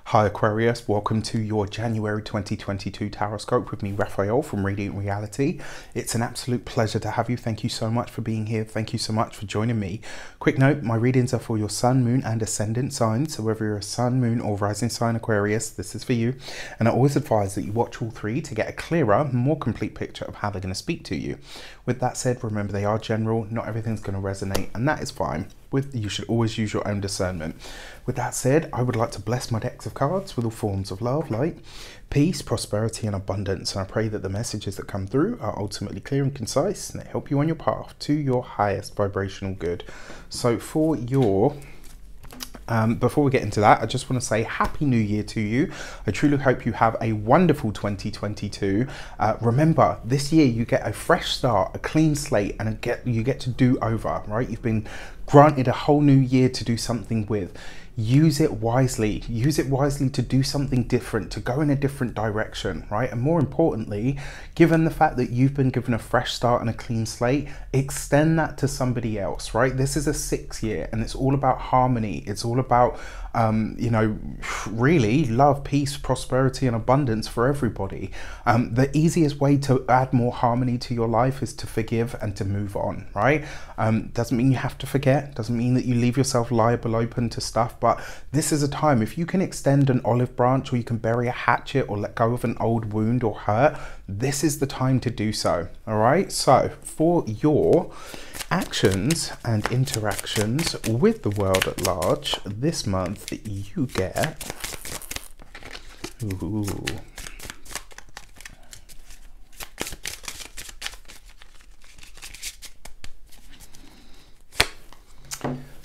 Hi Aquarius, welcome to your January 2022 Tarot Scope with me, Raphael from Reydiant Reality. It's an absolute pleasure to have you. Thank you so much for being here. Thank you so much for joining me. Quick note, my readings are for your sun, moon and ascendant signs. So whether you're a sun, moon or rising sign Aquarius, this is for you. And I always advise that you watch all three to get a clearer, more complete picture of how they're going to speak to you. With that said, remember they are general, not everything's going to resonate, and that is fine. You should always use your own discernment. With that said, I would like to bless my decks of cards with all forms of love, light, peace, prosperity and abundance. And I pray that the messages that come through are ultimately clear and concise and they help you on your path to your highest vibrational good. So for your before we get into that, I just want to say Happy New Year to you. I truly hope you have a wonderful 2022. Remember, this year you get a fresh start, a clean slate, and you get to do over, right? You've been granted a whole new year to do something with. Use it wisely. Use it wisely to do something different, to go in a different direction, right? And more importantly, given the fact that you've been given a fresh start and a clean slate, extend that to somebody else, right? This is a 6th year and it's all about harmony. It's all about, you know, really love, peace, prosperity and abundance for everybody. The easiest way to add more harmony to your life is to forgive and to move on, right? Doesn't mean you have to forget, doesn't mean that you leave yourself liable open to stuff, but this is a time, if you can extend an olive branch or you can bury a hatchet or let go of an old wound or hurt, this is the time to do so. All right, so for your actions and interactions with the world at large this month, you get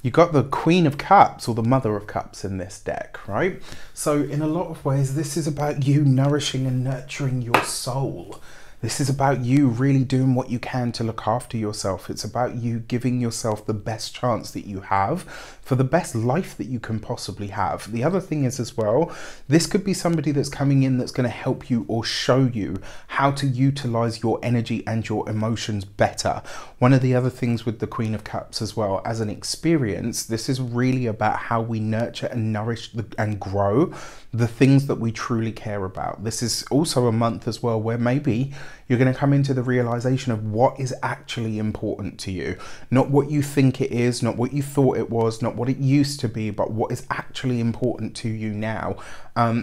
you got the Queen of Cups or the Mother of Cups in this deck, right? So in a lot of ways, this is about you nourishing and nurturing your soul. This is about you really doing what you can to look after yourself. It's about you giving yourself the best chance that you have for the best life that you can possibly have. The other thing is as well, this could be somebody that's coming in that's going to help you or show you how to utilize your energy and your emotions better. One of the other things with the Queen of Cups as well, as an experience, this is really about how we nurture and nourish and grow the things that we truly care about. This is also a month as well where maybe you're going to come into the realization of what is actually important to you. Not what you think it is, not what you thought it was, not what it used to be, but what is actually important to you now.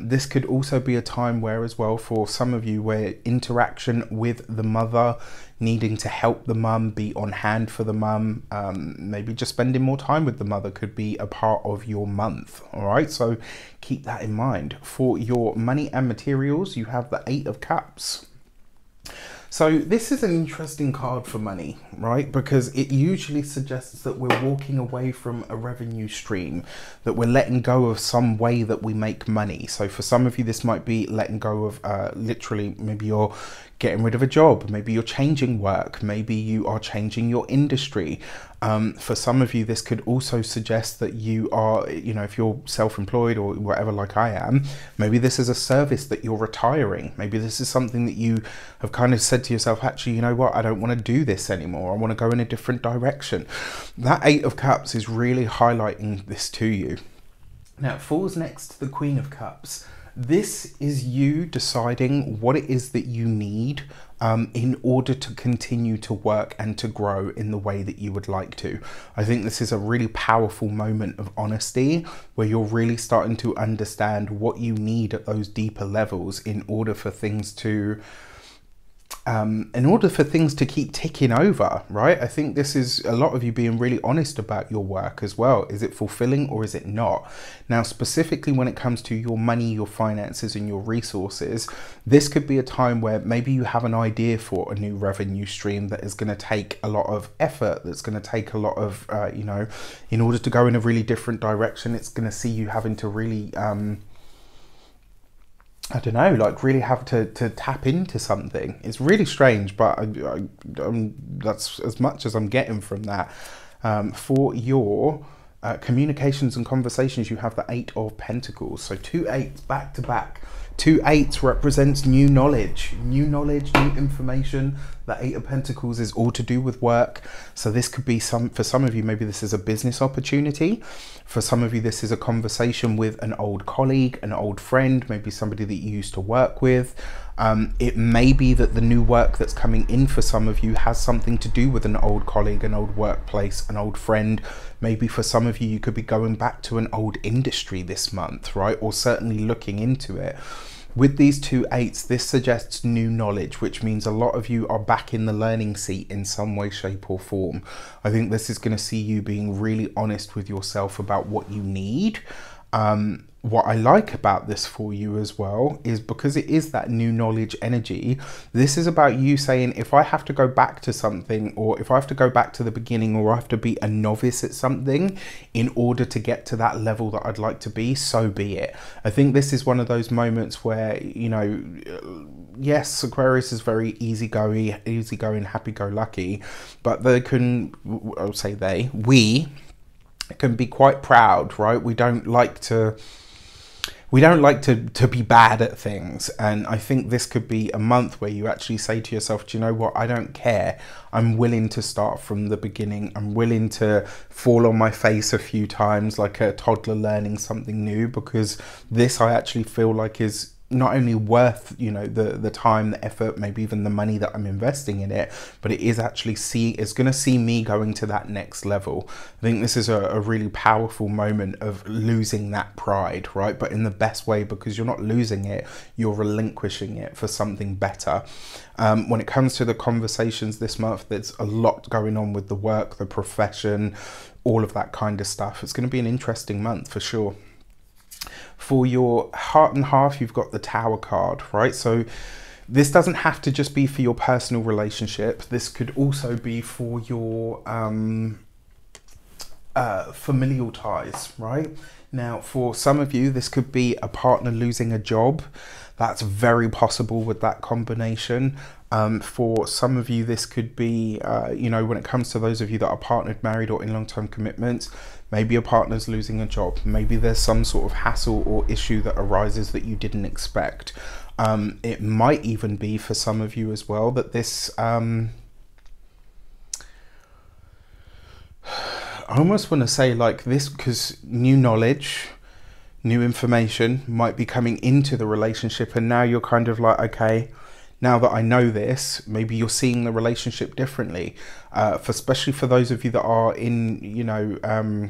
This could also be a time where as well, for some of you, where interaction with the mother, needing to help the mum, be on hand for the mum, maybe just spending more time with the mother could be a part of your month. All right, so keep that in mind. For your money and materials, you have the 8 of Cups. So this is an interesting card for money, right? Because it usually suggests that we're walking away from a revenue stream, that we're letting go of some way that we make money. So for some of you, this might be letting go of literally, maybe you're getting rid of a job, maybe you're changing work, maybe you are changing your industry. For some of you, this could also suggest that you are, you know, if you're self-employed or whatever like I am, maybe this is a service that you're retiring. Maybe this is something that you have kind of said to yourself, actually, you know what, I don't want to do this anymore. I want to go in a different direction. That 8 of Cups is really highlighting this to you. Now, it falls next to the Queen of Cups. This is you deciding what it is that you need in order to continue to work and to grow in the way that you would like to. I think this is a really powerful moment of honesty where you're really starting to understand what you need at those deeper levels in order for things to keep ticking over, right? I think this is a lot of you being really honest about your work as well. Is it fulfilling or is it not? Now, specifically when it comes to your money, your finances and your resources, this could be a time where maybe you have an idea for a new revenue stream that is going to take a lot of effort, that's going to take a lot of, you know, in order to go in a really different direction, it's going to see you having to really, I don't know, like really have to tap into something. It's really strange, but that's as much as I'm getting from that. For your communications and conversations, you have the Eight of Pentacles. So 2 8s back to back. 2 8s represents new knowledge, new information. The Eight of Pentacles is all to do with work. So this could be for some of you, maybe this is a business opportunity. For some of you, this is a conversation with an old colleague, an old friend, maybe somebody that you used to work with. It may be that the new work that's coming in for some of you has something to do with an old colleague, an old workplace, an old friend. Maybe for some of you, you could be going back to an old industry this month, right? Or certainly looking into it. With these 2 8s, this suggests new knowledge, which means a lot of you are back in the learning seat in some way, shape or form. I think this is going to see you being really honest with yourself about what you need. What I like about this for you as well is because it is that new knowledge energy. This is about you saying, if I have to go back to something, or if I have to go back to the beginning, or I have to be a novice at something in order to get to that level that I'd like to be, so be it. I think this is one of those moments where, you know, yes, Aquarius is very easygoing, happy-go-lucky, but they can, I'll say we can be quite proud, right? We don't like to be bad at things, and I think this could be a month where you actually say to yourself, do you know what, I don't care, I'm willing to start from the beginning, I'm willing to fall on my face a few times like a toddler learning something new, because this I actually feel like is not only worth, you know, the time, the effort, maybe even the money that I'm investing in it, but it is actually it's going to see me going to that next level. I think this is a really powerful moment of losing that pride, right? But in the best way, because you're not losing it, you're relinquishing it for something better. When it comes to the conversations this month, there's a lot going on with the work, the profession, all of that kind of stuff. It's going to be an interesting month for sure. For your heart and half, you've got the Tower card, right? So this doesn't have to just be for your personal relationship. This could also be for your familial ties, right? Now, for some of you, this could be a partner losing a job. That's very possible with that combination. For some of you, this could be, you know, when it comes to those of you that are partnered, married, or in long-term commitments, maybe a partner's losing a job. Maybe there's some sort of hassle or issue that arises that you didn't expect. It might even be for some of you as well that this, I almost want to say like this, because new knowledge, new information might be coming into the relationship, and now you're kind of like, okay, now that I know this, maybe you're seeing the relationship differently. Especially for those of you that are in, you know,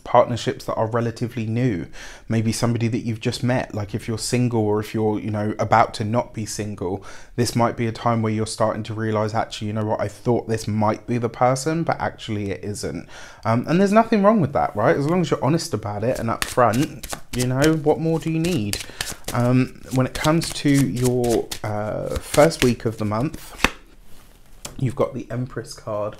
partnerships that are relatively new, maybe somebody that you've just met, like if you're single, or if you're, you know, about to not be single, this might be a time where you're starting to realize, actually, you know what, I thought this might be the person, but actually it isn't. And there's nothing wrong with that, right? As long as you're honest about it and upfront, you know, what more do you need? When it comes to your first week of the month, you've got the Empress card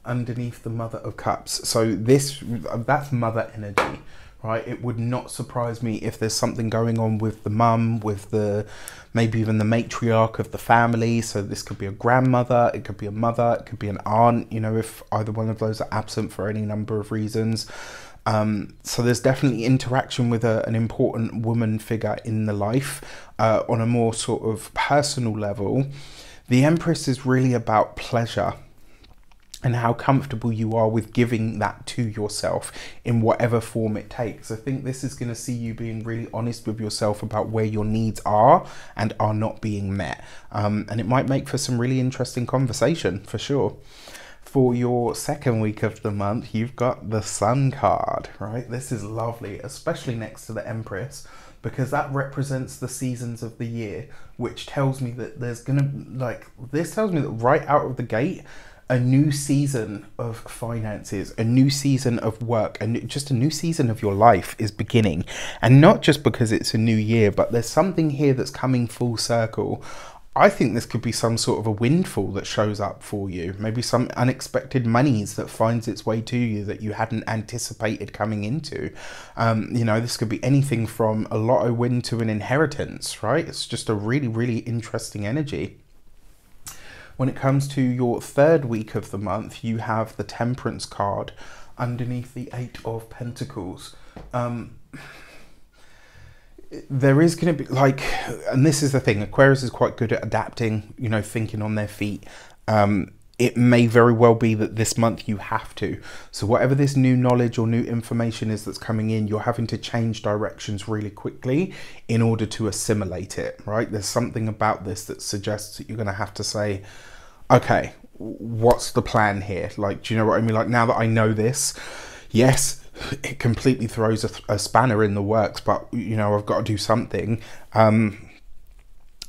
underneath the Mother of Cups. So that's mother energy, right? It would not surprise me if there's something going on with the mum, with the maybe even the matriarch of the family. So this could be a grandmother, it could be a mother, it could be an aunt, you know, if either one of those are absent for any number of reasons. So there's definitely interaction with an important woman figure in the life. On a more sort of personal level, the Empress is really about pleasure and how comfortable you are with giving that to yourself in whatever form it takes. I think this is going to see you being really honest with yourself about where your needs are and are not being met. And it might make for some really interesting conversation for sure. For your second week of the month, you've got the Sun card, right? This is lovely, especially next to the Empress, because that represents the seasons of the year, which tells me that there's gonna, like, this tells me that right out of the gate, a new season of finances, a new season of work, and just a new season of your life is beginning. And not just because it's a new year, but there's something here that's coming full circle. I think this could be some sort of a windfall that shows up for you. Maybe some unexpected monies that finds its way to you that you hadn't anticipated coming into. You know, this could be anything from a lotto win to an inheritance, right? It's just a really, really interesting energy. When it comes to your third week of the month, you have the Temperance card underneath the 8 of Pentacles. There is going to be like, and this is the thing, Aquarius is quite good at adapting, you know, thinking on their feet. It may very well be that this month you have to. So whatever this new knowledge or new information is that's coming in, you're having to change directions really quickly in order to assimilate it, right? There's something about this that suggests that you're going to have to say, okay, what's the plan here? Like, do you know what I mean? Like, now that I know this, yes, it completely throws a spanner in the works, but, you know, I've got to do something. I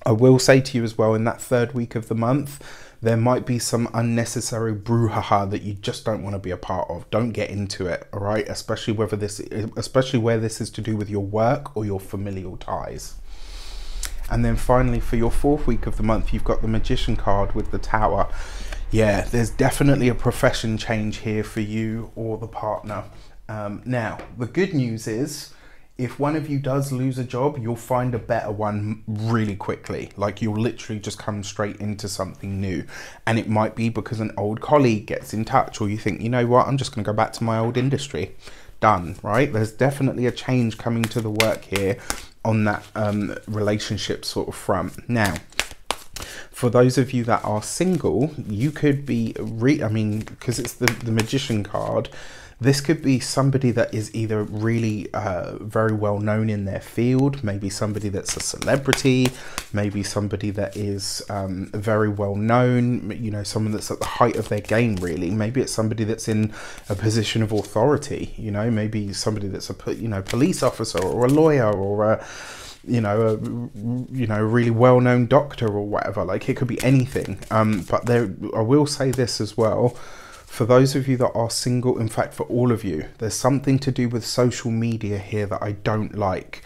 will say to you as well, in that 3rd week of the month, there might be some unnecessary brouhaha that you just don't want to be a part of. Don't get into it, all right? Especially where this is to do with your work or your familial ties. And then finally, for your 4th week of the month, you've got the Magician card with the Tower. Yeah, there's definitely a profession change here for you or the partner. Now, the good news is, if one of you does lose a job, you'll find a better one really quickly. Like, you'll literally just come straight into something new. And it might be because an old colleague gets in touch, or you think, you know what, I'm just going to go back to my old industry. Done, right? There's definitely a change coming to the work here on that relationship sort of front. Now, for those of you that are single, you could be, because it's the Magician card, this could be somebody that is either really very well known in their field, maybe somebody that's a celebrity, maybe somebody that is very well known, you know, someone that's at the height of their game, really. Maybe it's somebody that's in a position of authority, you know, maybe somebody that's a police officer or a lawyer or a really well-known doctor or whatever. Like, it could be anything. But I will say this as well. For those of you that are single, in fact, for all of you, there's something to do with social media here that I don't like.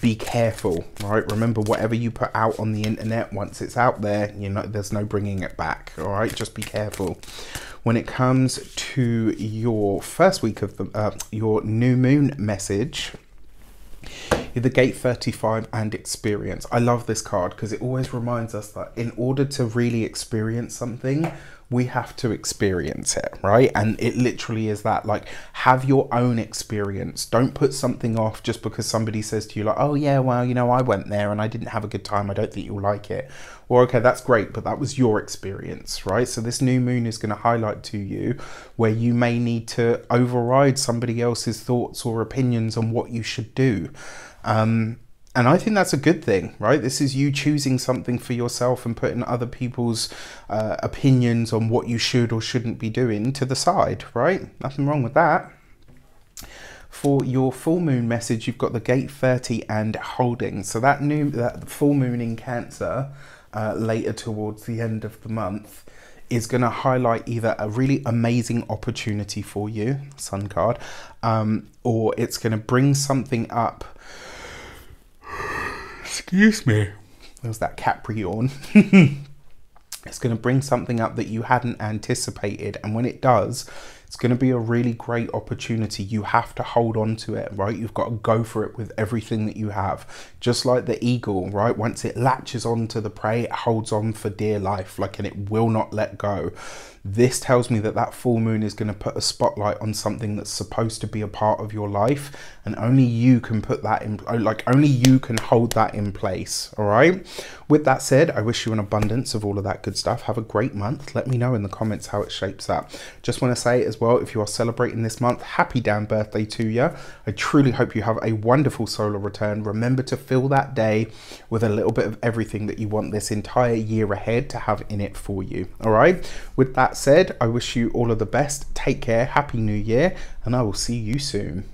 Be careful, right? Remember, whatever you put out on the internet, once it's out there, you know, there's no bringing it back, all right? Just be careful. When it comes to your 1st week of your new moon message, the Gate 35 and experience. I love this card because it always reminds us that in order to really experience something, we have to experience it, right? And it literally is that, like, have your own experience. Don't put something off just because somebody says to you, like, oh yeah, well, you know, I went there and I didn't have a good time, I don't think you'll like it. Or, okay, that's great, but that was your experience, right? So this new moon is going to highlight to you where you may need to override somebody else's thoughts or opinions on what you should do. And I think that's a good thing, right? This is you choosing something for yourself and putting other people's opinions on what you should or shouldn't be doing to the side, right? Nothing wrong with that. For your full moon message, you've got the Gate 30 and holding. So that full moon in Cancer later towards the end of the month is going to highlight either a really amazing opportunity for you, Sun card, or it's going to bring something up. Excuse me. There's that Capri yawn. It's going to bring something up that you hadn't anticipated. And when it does, it's going to be a really great opportunity. You have to hold on to it, right? You've got to go for it with everything that you have. Just like the eagle, right? Once it latches onto the prey, it holds on for dear life, like, and it will not let go. This tells me that that full moon is going to put a spotlight on something that's supposed to be a part of your life, and only you can put that in, like, only you can hold that in place, all right? With that said, I wish you an abundance of all of that good stuff. Have a great month. Let me know in the comments how it shapes up. Just want to say as well, if you are celebrating this month, happy damn birthday to you. I truly hope you have a wonderful solar return. Remember to fill that day with a little bit of everything that you want this entire year ahead to have in it for you, all right? With that said, I wish you all of the best. Take care. Happy New Year, and I will see you soon.